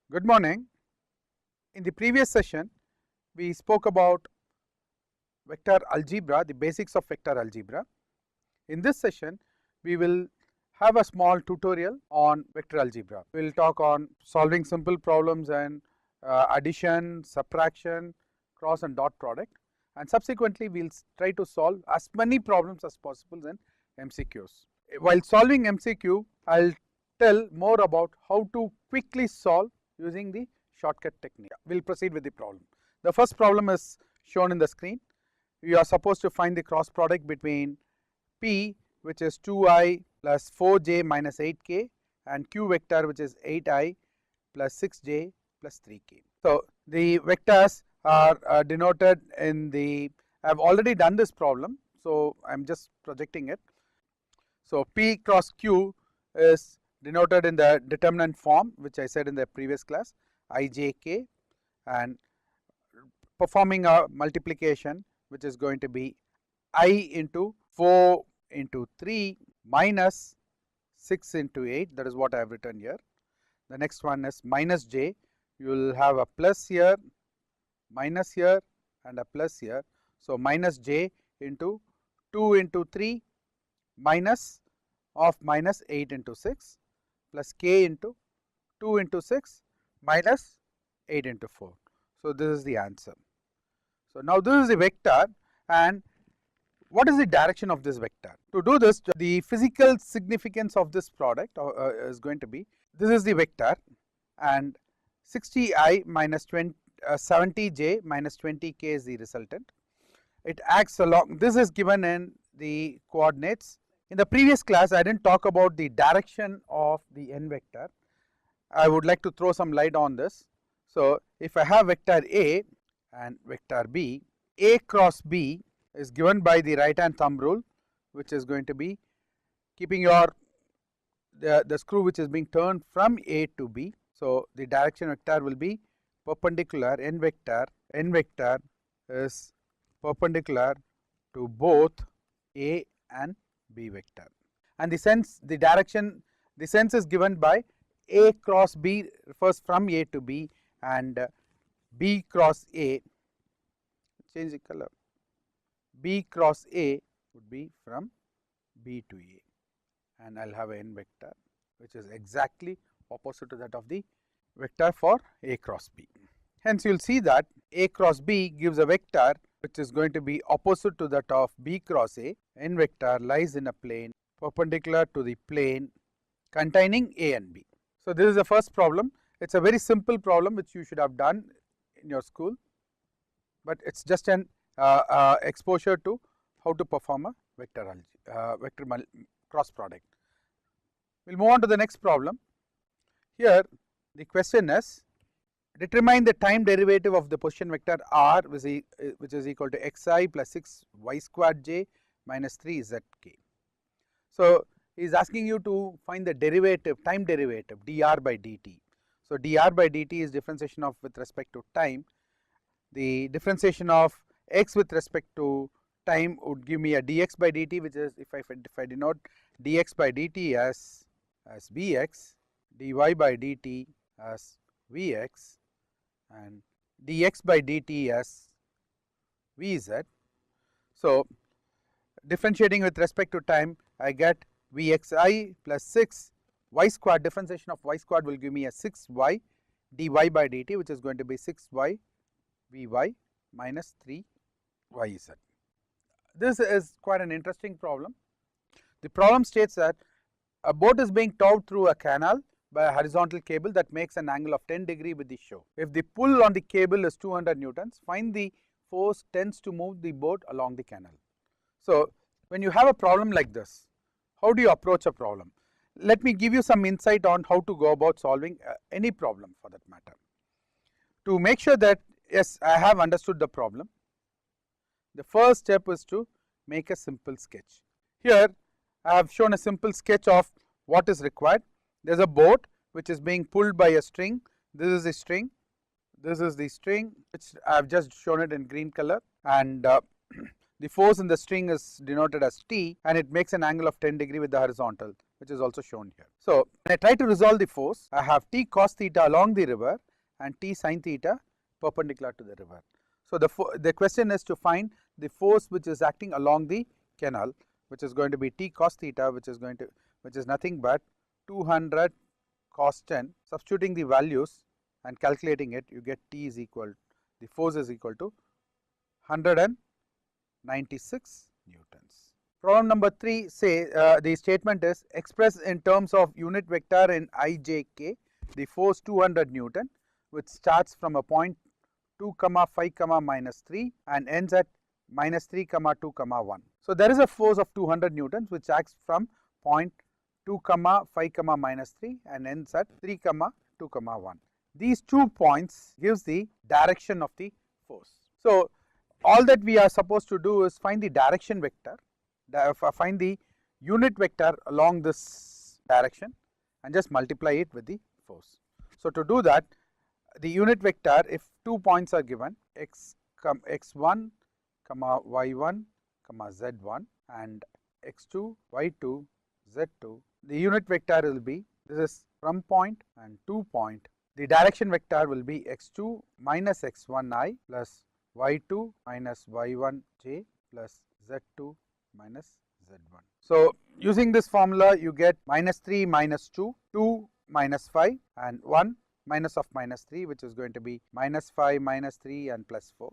Good morning. In the previous session, we spoke about vector algebra, the basics of vector algebra. In this session, we will have a small tutorial on vector algebra. We will talk on solving simple problems and addition, subtraction, cross and dot product, and subsequently we will try to solve as many problems as possible in MCQs. While solving MCQ, I will tell more about how to quickly solve using the shortcut technique. We will proceed with the problem. The first problem is shown in the screen. You are supposed to find the cross product between P, which is 2i plus 4j minus 8k, and Q vector, which is 8i plus 6j plus 3k. So the vectors are denoted in the, I have already done this problem, so I am just projecting it. So P cross Q is denoted in the determinant form, which I said in the previous class, ijk, and performing a multiplication, which is going to be I into 4 into 3 minus 6 into 8, that is what I have written here. The next one is minus j, you will have a plus here, minus here and a plus here. So minus j into 2 into 3 minus of minus 8 into 6 plus k into 2 into 6 minus 8 into 4. So this is the answer. So now this is the vector, and what is the direction of this vector? To do this, the physical significance of this product is going to be, this is the vector and 60i minus 70j minus 20k is the resultant. It acts along, this is given in the coordinates. In the previous class, I did not talk about the direction of the n vector. I would like to throw some light on this. So if I have vector A and vector B, A cross B is given by the right hand thumb rule, which is going to be keeping your the screw which is being turned from A to B. So the direction vector will be perpendicular, n vector is perpendicular to both A and B vector, and the sense, the direction, the sense is given by A cross B refers from A to B, and B cross A, change the color, B cross A would be from B to A, and I will have an n vector which is exactly opposite to that of the vector for A cross B. Hence you will see that A cross B gives a vector which is going to be opposite to that of B cross A. N vector lies in a plane perpendicular to the plane containing A and B. So this is the first problem. It is a very simple problem which you should have done in your school, but it is just an exposure to how to perform a vector cross product. We will move on to the next problem. Here the question is, determine the time derivative of the position vector r, which is equal to xi plus 6y squared j minus 3zk. So he is asking you to find the derivative, time derivative, dr by dt. So dr by dt is differentiation of with respect to time. The differentiation of x with respect to time would give me a dx by dt, which is, if I denote dx by dt as vx, dy by dt as vx, and dx by dt as vz. So differentiating with respect to time, I get vxi plus 6 y squared, differentiation of y squared will give me a 6y dy by dt, which is going to be 6y vy minus 3yz. This is quite an interesting problem. The problem states that a boat is being towed through a canal by a horizontal cable that makes an angle of 10 degree with the show. If the pull on the cable is 200 newtons, find the force tends to move the boat along the canal. So when you have a problem like this, how do you approach a problem? Let me give you some insight on how to go about solving any problem for that matter. To make sure that yes, I have understood the problem, the first step is to make a simple sketch. Here I have shown a simple sketch of what is required. There is a boat which is being pulled by a string. This is the string, this is the string, which I have just shown it in green color, and the force in the string is denoted as T, and it makes an angle of 10 degree with the horizontal, which is also shown here. So when I try to resolve the force, I have T cos theta along the river and T sin theta perpendicular to the river. So the question is to find the force which is acting along the canal, which is going to be T cos theta, which is nothing but 200 cos 10. Substituting the values and calculating it, you get T is equal, the force is equal to 196 newtons. Problem number 3 say the statement is expressed in terms of unit vector in ijk, the force 200 newton, which starts from a point 2, 5, minus 3 and ends at minus 3, 2, 1. So there is a force of 200 newtons which acts from point 2, 5, minus 3 and ends at 3, 2, 1. These 2 points gives the direction of the force. So all that we are supposed to do is find the direction vector, find the unit vector along this direction and just multiply it with the force. So to do that, the unit vector, if 2 points are given, x1, y1, z1 and x2, y2, z2, the unit vector will be, this is from point and to point. The direction vector will be x2 minus x1i plus y2 minus y1j plus z2 minus z1. So using this formula, you get minus 3 minus 2, 2 minus 5 and 1 minus of minus 3, which is going to be minus 5 minus 3 and plus 4.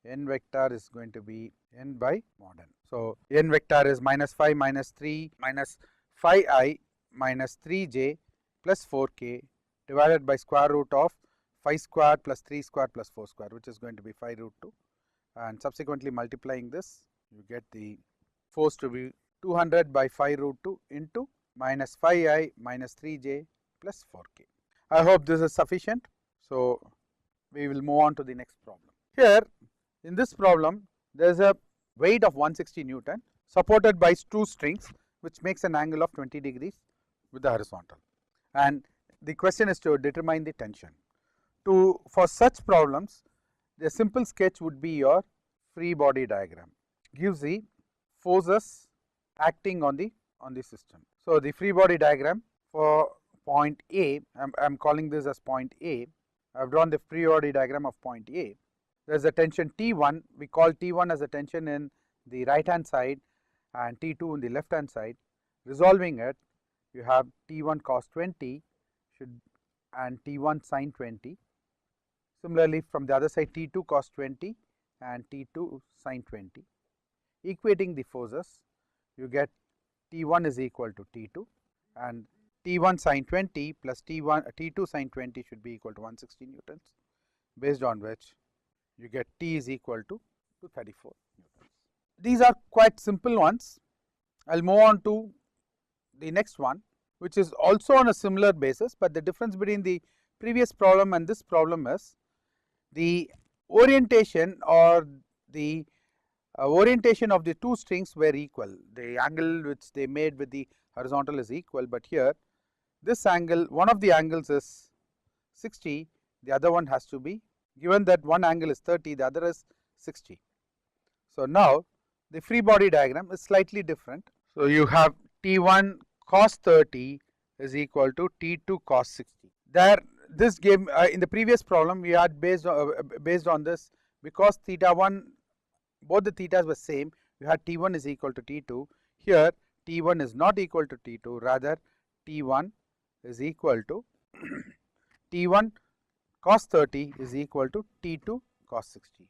N vector is going to be n by mod n. So n vector is minus 5 minus 3 minus 5i minus 3j plus 4k divided by square root of 5 square plus 3 square plus 4 square, which is going to be 5 root 2, and subsequently multiplying this, you get the force to be 200 by 5 root 2 into minus 5i minus 3j plus 4k. I hope this is sufficient. So we will move on to the next problem. Here in this problem, there is a weight of 160 Newton supported by 2 strings, which makes an angle of 20 degrees with the horizontal, and the question is to determine the tension. For such problems, the simple sketch would be your free body diagram. Gives the forces acting on the system. So the free body diagram for point A, I am calling this as point A. I have drawn the free body diagram of point A. There is a tension T1. We call T1 as a tension in the right hand side and T2 in the left hand side. Resolving it, you have T1 cos 20 and T1 sin 20. Similarly, from the other side, T2 cos 20 and T2 sin 20. Equating the forces, you get T1 is equal to T2 and T1 sin 20 plus T2 sin 20 should be equal to 160 newtons, based on which you get T is equal to 34 newtons. These are quite simple ones. I will move on to the next one, which is also on a similar basis, but the difference between the previous problem and this problem is the orientation or the orientation of the 2 strings were equal. The angle which they made with the horizontal is equal, but here this angle, one of the angles is 60, the other one has to be, given that one angle is 30, the other is 60. So now the free body diagram is slightly different. So you have T1 cos 30 is equal to T2 cos 60. There, this gave in the previous problem we had based on this, because theta 1, both the thetas were same, we had T1 is equal to T2. Here T1 is not equal to T2, rather T1 is equal to T1 cos 30 is equal to T2 cos 60,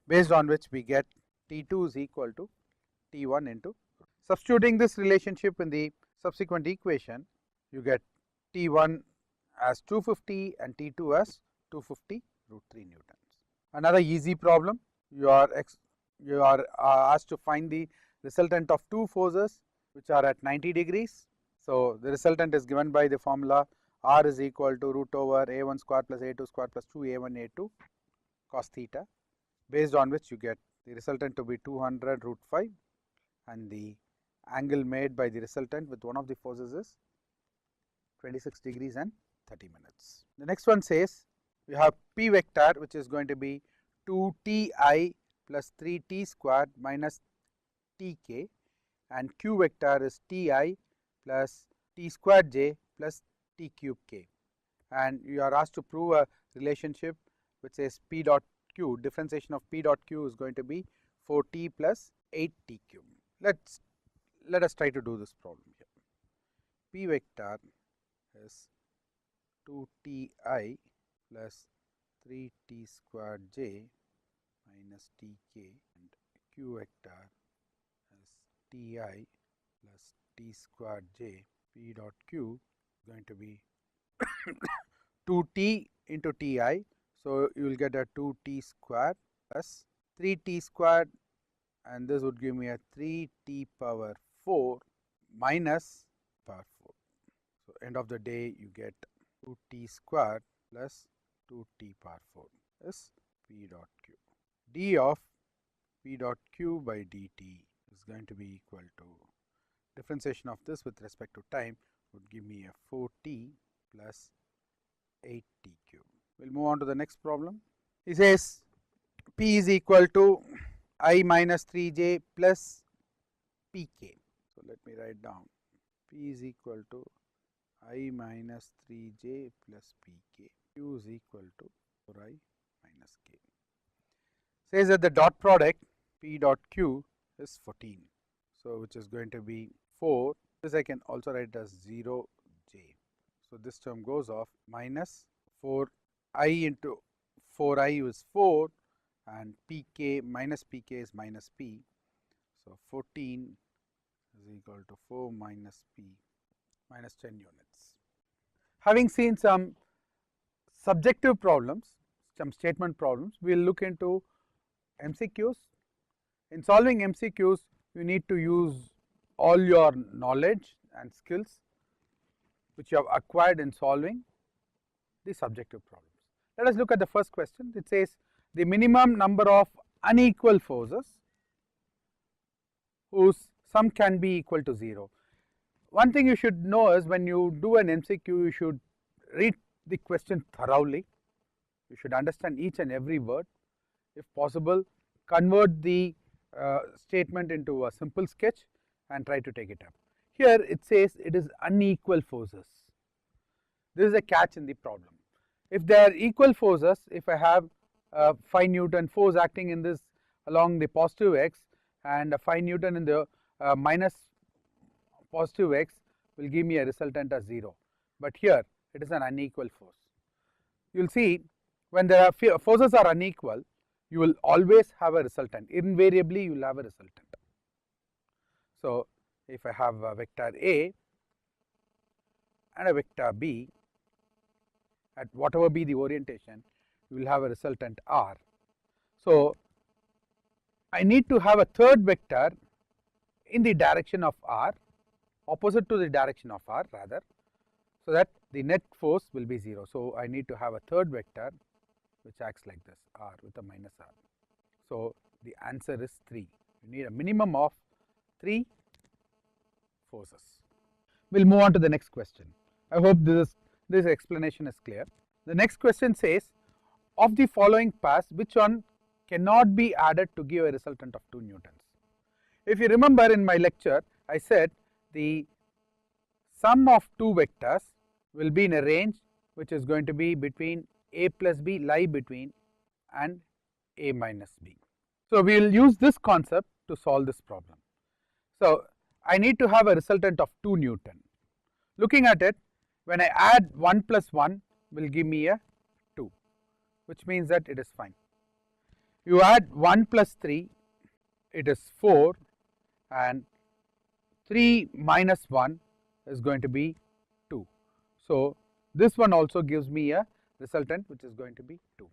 based on which we get T2 is equal to T1 into. Substituting this relationship in the subsequent equation, you get T1 as 250 and T2 as 250 root 3 newtons. Another easy problem, you are asked to find the resultant of 2 forces which are at 90 degrees. So the resultant is given by the formula R is equal to root over A1 square plus A2 square plus 2A1 A2 cos theta, based on which you get the resultant to be 200 root 5, and the angle made by the resultant with one of the forces is 26 degrees and 30 minutes. The next one says we have P vector, which is going to be 2Ti plus 3t squared minus tk, and q vector is ti plus t squared j plus t cube k. And you are asked to prove a relationship which says p dot q, differentiation of p dot q is going to be 4t plus 8t cube. Let us try to do this problem here. P vector is 2ti plus 3t squared j minus tk, and q vector is ti plus t squared j. P dot q is going to be 2t into ti, so you will get a 2t squared plus 3t squared, and this would give me a 3t power 4 minus power 4. So end of the day you get 2t squared plus 2t power 4 is p dot q. D of p dot q by dt is going to be equal to, differentiation of this with respect to time would give me a 4t plus 8t cube. We will move on to the next problem. He says p is equal to I minus 3j plus pk. So let me write down p is equal to I minus 3j plus pk, q is equal to 4i minus k. Says that the dot product p dot q is 14, so which is going to be 4. This I can also write as 0j. So this term goes off, minus 4i into 4i is 4, and pk minus pk is minus p. So 14 is equal to 4 minus p minus 10 units. Having seen some subjective problems, some statement problems, we will look into MCQs. In solving MCQs, you need to use all your knowledge and skills which you have acquired in solving the subjective problems. Let us look at the first question. It says the minimum number of unequal forces whose sum can be equal to 0. One thing you should know is, when you do an MCQ, you should read the question thoroughly. You should understand each and every word. If possible, convert the statement into a simple sketch and try to take it up. Here it says it is unequal forces. This is a catch in the problem. If they are equal forces, if I have 5 Newton force acting in this along the positive x and 5 Newton in the minus positive x, will give me a resultant as 0. But here it is an unequal force. You will see, when there are forces are unequal, you will always have a resultant. Invariably you will have a resultant. So if I have a vector A and a vector B, at whatever be the orientation, you will have a resultant R. So I need to have a third vector in the direction of R, opposite to the direction of R rather, so that the net force will be 0. So I need to have a third vector which acts like this, R with a minus R. So the answer is 3. You need a minimum of 3 forces. We will move on to the next question. I hope this explanation is clear. The next question says, of the following pairs, which one cannot be added to give a resultant of 2 newtons? If you remember, in my lecture I said the sum of 2 vectors will be in a range which is going to be between a plus b, lie between and a minus b. So we will use this concept to solve this problem. So I need to have a resultant of 2 Newton. Looking at it, when I add 1 plus 1 will give me a 2, which means that it is fine. You add 1 plus 3, it is 4, and 3 minus 1 is going to be 2. So this one also gives me a resultant which is going to be 2.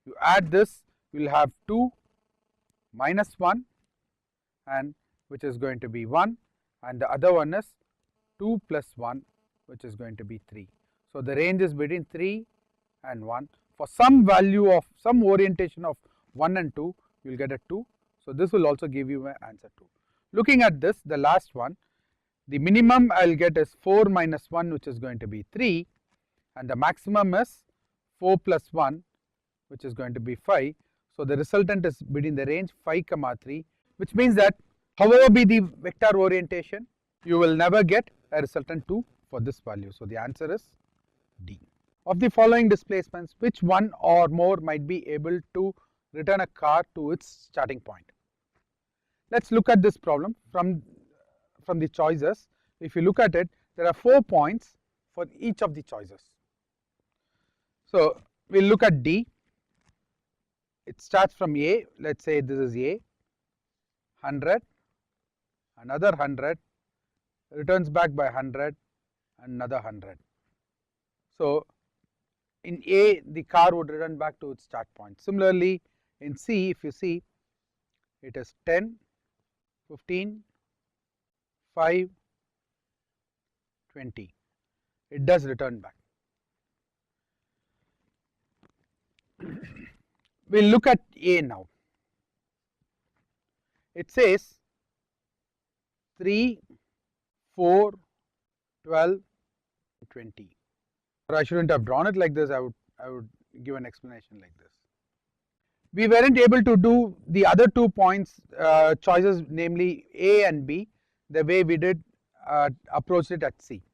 You add this, you will have 2 minus 1, and which is going to be 1, and the other one is 2 plus 1, which is going to be 3. So the range is between 3 and 1. For some value of some orientation of 1 and 2, you will get a 2. So this will also give you an answer 2. Looking at this, the last one, the minimum I will get is 4 minus 1, which is going to be 3, and the maximum is 4 plus 1, which is going to be 5. So the resultant is between the range 5, 3, which means that however be the vector orientation, you will never get a resultant 2 for this value. So the answer is D. Of the following displacements, which one or more might be able to return a car to its starting point? Let's look at this problem from the choices. If you look at it, there are 4 points for each of the choices. So we'll look at D. It starts from A. Let's say this is A. 100, another 100, returns back by 100, another 100. So in A, the car would return back to its start point. Similarly, in C, if you see, it is 10, 15, 5, 20. It does return back. We'll look at A now. It says 3, 4, 12, 20. Or I shouldn't have drawn it like this. I would give an explanation like this. We weren't able to do the other 2 points choices, namely A and B, the way we did approach it at C.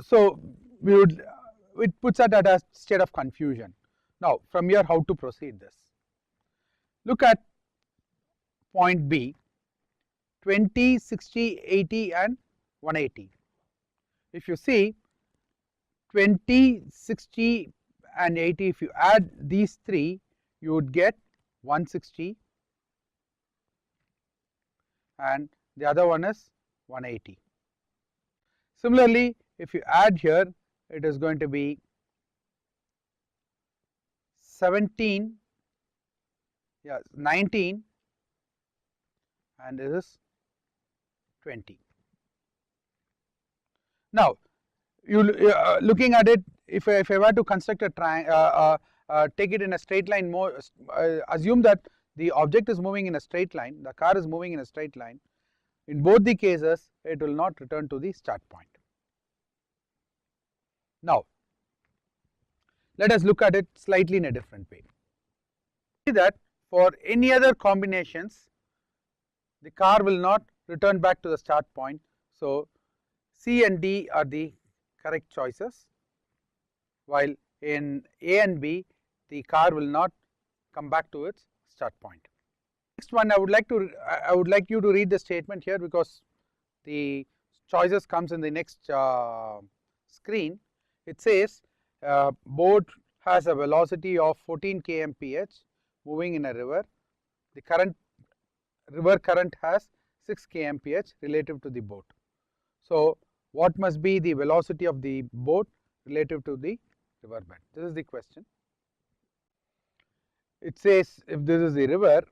So it puts us at a state of confusion. Now from here, how to proceed this? Look at point B, 20, 60, 80 and 180. If you see 20, 60 and 80, if you add these 3, you would get 160 and the other one is 180. Similarly, if you add here, it is going to be 17, 19 and this is 20. Now, you looking at it, if I were to construct a triangle, take it in a straight line, more assume that the object is moving in a straight line, the car is moving in a straight line. In both the cases, it will not return to the start point. Now, let us look at it slightly in a different way. See that for any other combinations, the car will not return back to the start point. So C and D are the correct choices, while in A and B, the car will not come back to its start point. Next one, I would like you to read the statement here, because the choices comes in the next screen. It says boat has a velocity of 14 kmph moving in a river. The river current has 6 kmph relative to the boat. So what must be the velocity of the boat relative to the river bed? This is the question. It says if this is the river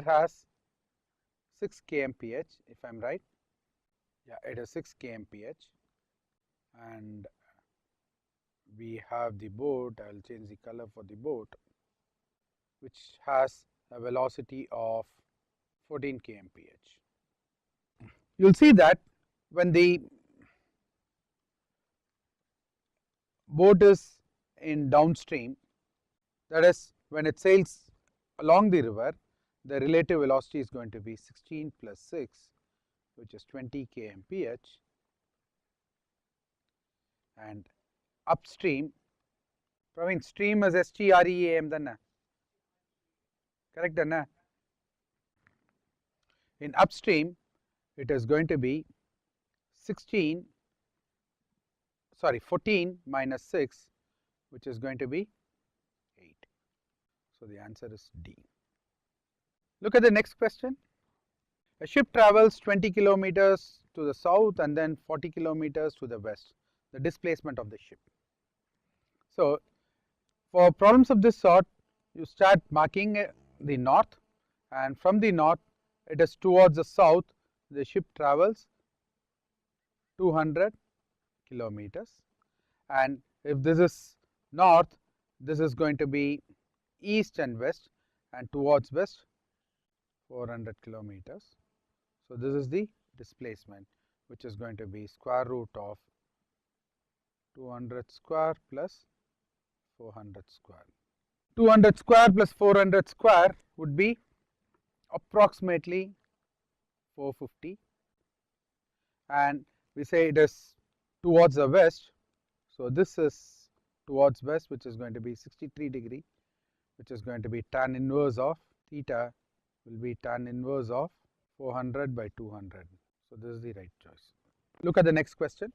has 6 kmph, if I am right. Yeah, it is 6 kmph, and we have the boat. I will change the color for the boat, which has a velocity of 14 kmph. You will see that when the boat is in downstream, that is when it sails along the river, the relative velocity is going to be 16 plus 6, which is 20 kmph, and upstream, Praveen, stream is STREAM then, correct then? In upstream, it is going to be 14 minus 6, which is going to be 8. So the answer is D. Look at the next question. A ship travels 20 kilometers to the south and then 40 kilometers to the west, the displacement of the ship. So for problems of this sort, you start marking the north, and from the north it is towards the south. The ship travels 200 kilometers, and if this is north, this is going to be east and west, and towards west 400 kilometers. So this is the displacement, which is going to be square root of 200 square plus 400 square. 200 square plus 400 square would be approximately 450, and we say it is towards the west. So this is towards west, which is going to be 63 degree, which is going to be tan inverse of theta will be tan inverse of 400 by 200. So this is the right choice. Look at the next question.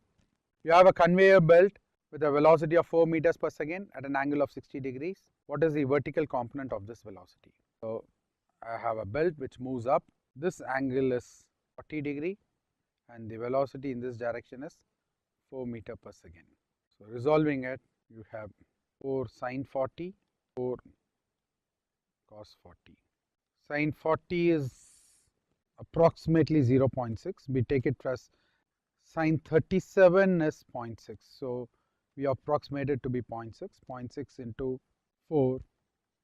You have a conveyor belt with a velocity of 4 meters per second at an angle of 60 degrees. What is the vertical component of this velocity? So I have a belt which moves up. This angle is 40 degree and the velocity in this direction is 4 meter per second. So resolving it, you have 4 sine 40, 4 cos 40. Sine 40 is approximately 0.6. We take it as sine 37 is 0.6. So we approximate it to be 0.6. 0.6 into 4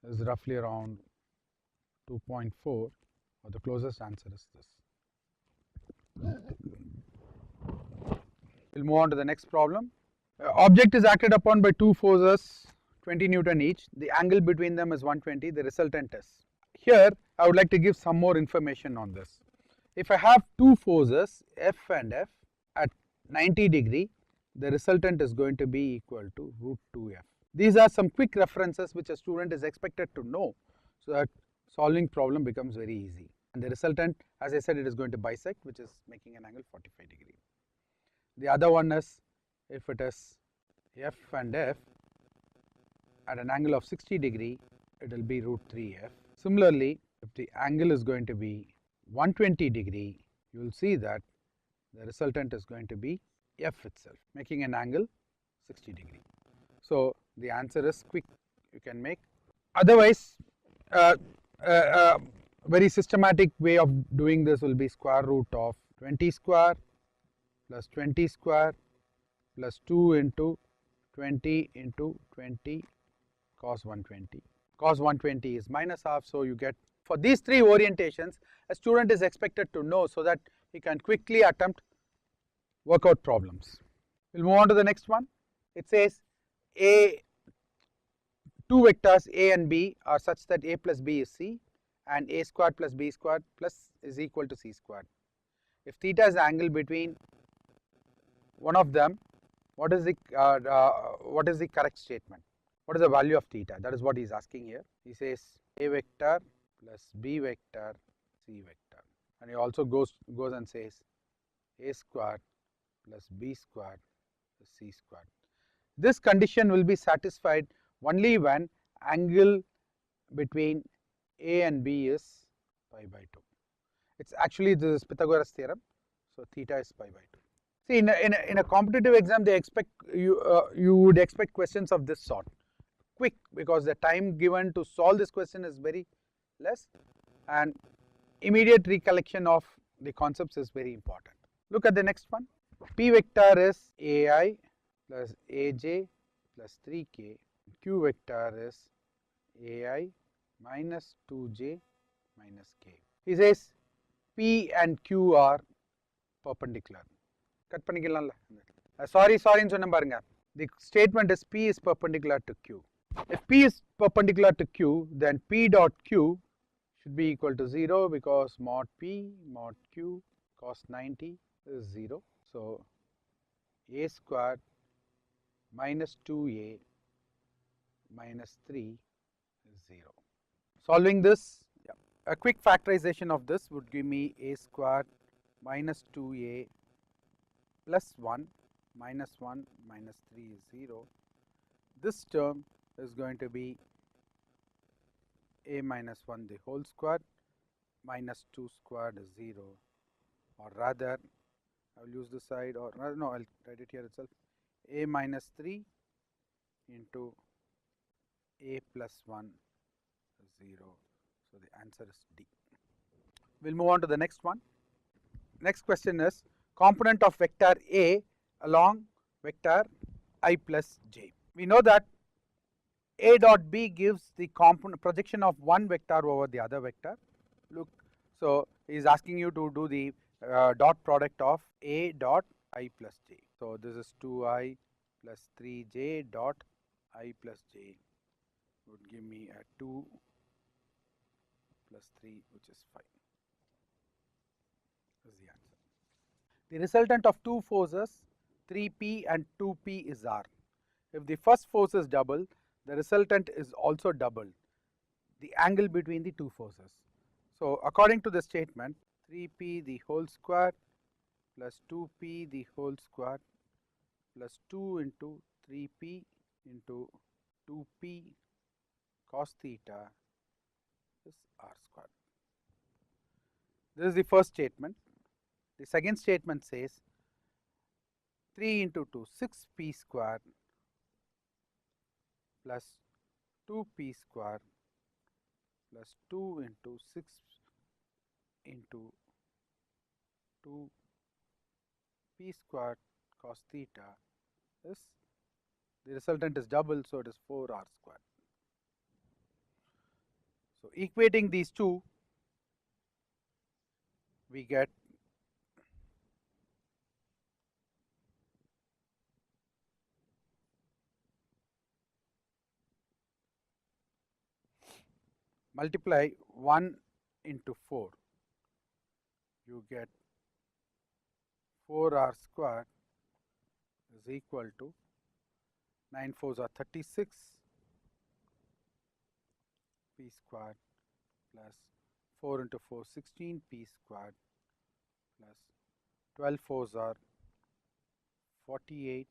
is roughly around 2.4, or the closest answer is this. We'll move on to the next problem. Object is acted upon by two forces 20 Newton each. The angle between them is 120. The resultant is. Here I would like to give some more information on this. If I have two forces F and F at 90 degree, the resultant is going to be equal to root 2F. These are some quick references which a student is expected to know, so that solving problem becomes very easy. And the resultant, as I said, it is going to bisect, which is making an angle 45 degree. The other one is, if it is F and F at an angle of 60 degree, it will be root 3F. Similarly, if the angle is going to be 120 degree, you will see that the resultant is going to be F itself, making an angle 60 degree. So the answer is quick, you can make. Otherwise, very systematic way of doing this will be square root of 20 square plus 20 square plus 2 into 20 into 20 cos 120. Cos 120 is minus half, so you get, for these three orientations, a student is expected to know so that he can quickly attempt workout problems. We'll move on to the next one. It says two vectors A and B are such that A plus B is C and A squared plus B squared plus is equal to C squared. If theta is the angle between one of them, what is the correct statement? What is the value of theta? That is what he is asking here. He says A vector plus B vector C vector, and he also goes and says A squared plus B squared plus C squared. This condition will be satisfied only when angle between A and B is pi by 2. It's actually, this is Pythagoras theorem, so theta is pi by 2. See, in a competitive exam, they expect you would expect questions of this sort, quick, because the time given to solve this question is very less, and immediate recollection of the concepts is very important. Look at the next one. P vector is AI plus AJ plus 3K. Q vector is AI minus 2J minus K. He says P and Q are perpendicular. Cut பண்ணிக்கலாம்ல. Sorry ன்னு சொன்ன பாருங்க. The statement is P is perpendicular to Q. If P is perpendicular to Q, then P dot Q should be equal to 0, because mod P mod Q cos 90 is 0. So A squared minus 2A minus 3 is 0. Solving this, a quick factorization of this would give me A squared minus 2A plus 1 minus 1 minus 3 is 0. This term is going to be A minus 1 the whole square minus 2 squared is 0, or rather I will use this side, or no, I will write it here itself. A minus 3 into A plus 1 is 0. So the answer is D. We will move on to the next one. Next question is component of vector A along vector I plus j. We know that A dot B gives the component projection of one vector over the other vector. Look, so he is asking you to do the dot product of A dot I plus j. So this is 2I plus 3j dot I plus j would give me a 2 plus 3, which is 5. This is the answer. The resultant of two forces 3p and 2p is R. If the first force is double, the resultant is also doubled, the angle between the two forces. So according to the statement, 3p the whole square plus 2p the whole square plus 2 into 3p into 2p cos theta is R square. This is the first statement. The second statement says 3 into 2 6p square plus 2p square plus 2 into 6 into 2p square cos theta is, the resultant is double, so it is 4r square. So equating these two, we get multiply 1 into 4, you get 4r square is equal to 9 4s are 36 p square plus 4 into 4 16 p square plus 12 4s are 48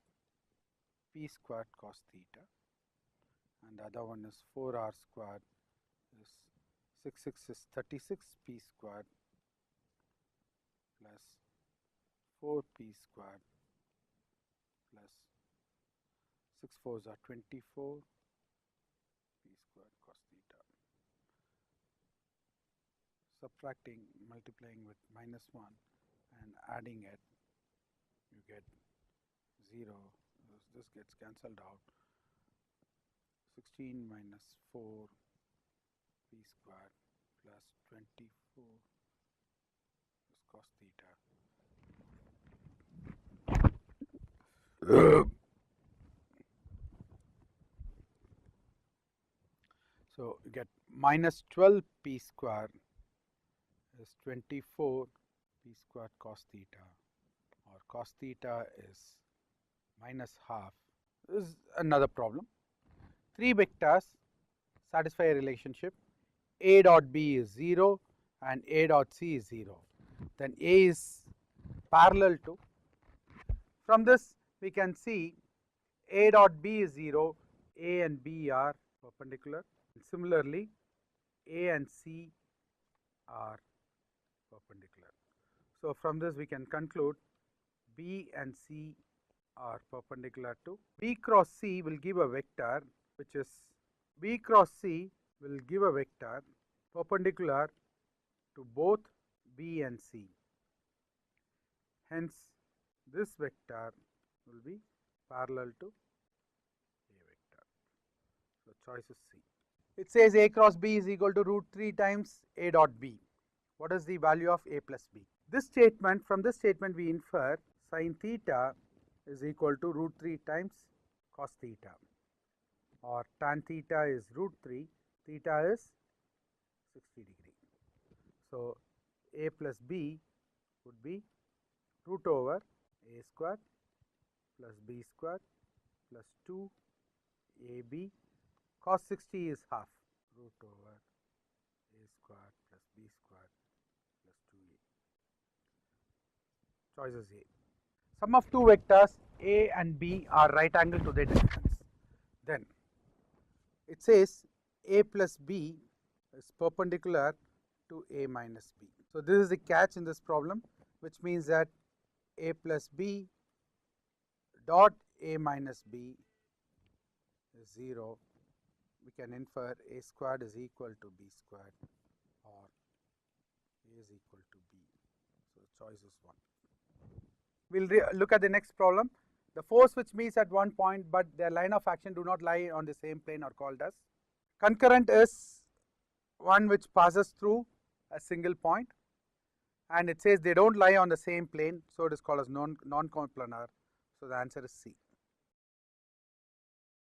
p square cos theta, and the other one is 4r square is 6 6 is 36 p square plus 4p square plus 6 4s are 24 p square cos theta. Subtracting, multiplying with minus 1 and adding it, you get 0. This gets cancelled out. 16 minus 4 p square plus 24 is cos theta. So you get minus 12 p square is 24 p square cos theta, or cos theta is minus half. This is another problem. Three vectors satisfy a relationship. A dot B is 0 and A dot C is 0. Then A is parallel to, from this we can see A dot B is 0, A and B are perpendicular. Similarly, A and C are perpendicular. So from this we can conclude B and C are perpendicular to. B cross C will give a vector which is, B cross C will give a vector perpendicular to both B and C. Hence, this vector will be parallel to A vector. So choice is C. It says A cross B is equal to root 3 times A dot B. What is the value of A plus B? This statement, from this statement we infer sin theta is equal to root 3 times cos theta, or tan theta is root 3, theta is 60 degree. So A plus B would be root over A square plus B square plus 2 AB, cos 60 is half, root over A square plus B square plus 2A. Choice is A. Sum of two vectors A and B are right angle to their distance. Then it says A plus B is perpendicular to A minus B. So this is the catch in this problem, which means that A plus B dot A minus B is 0. We can infer A squared is equal to B squared, or A is equal to B. So choice is 1. We'll look at the next problem. The force which meets at one point but their line of action do not lie on the same plane are called as. Concurrent is one which passes through a single point, and it says they don't lie on the same plane, so it is called as non-coplanar. So the answer is C.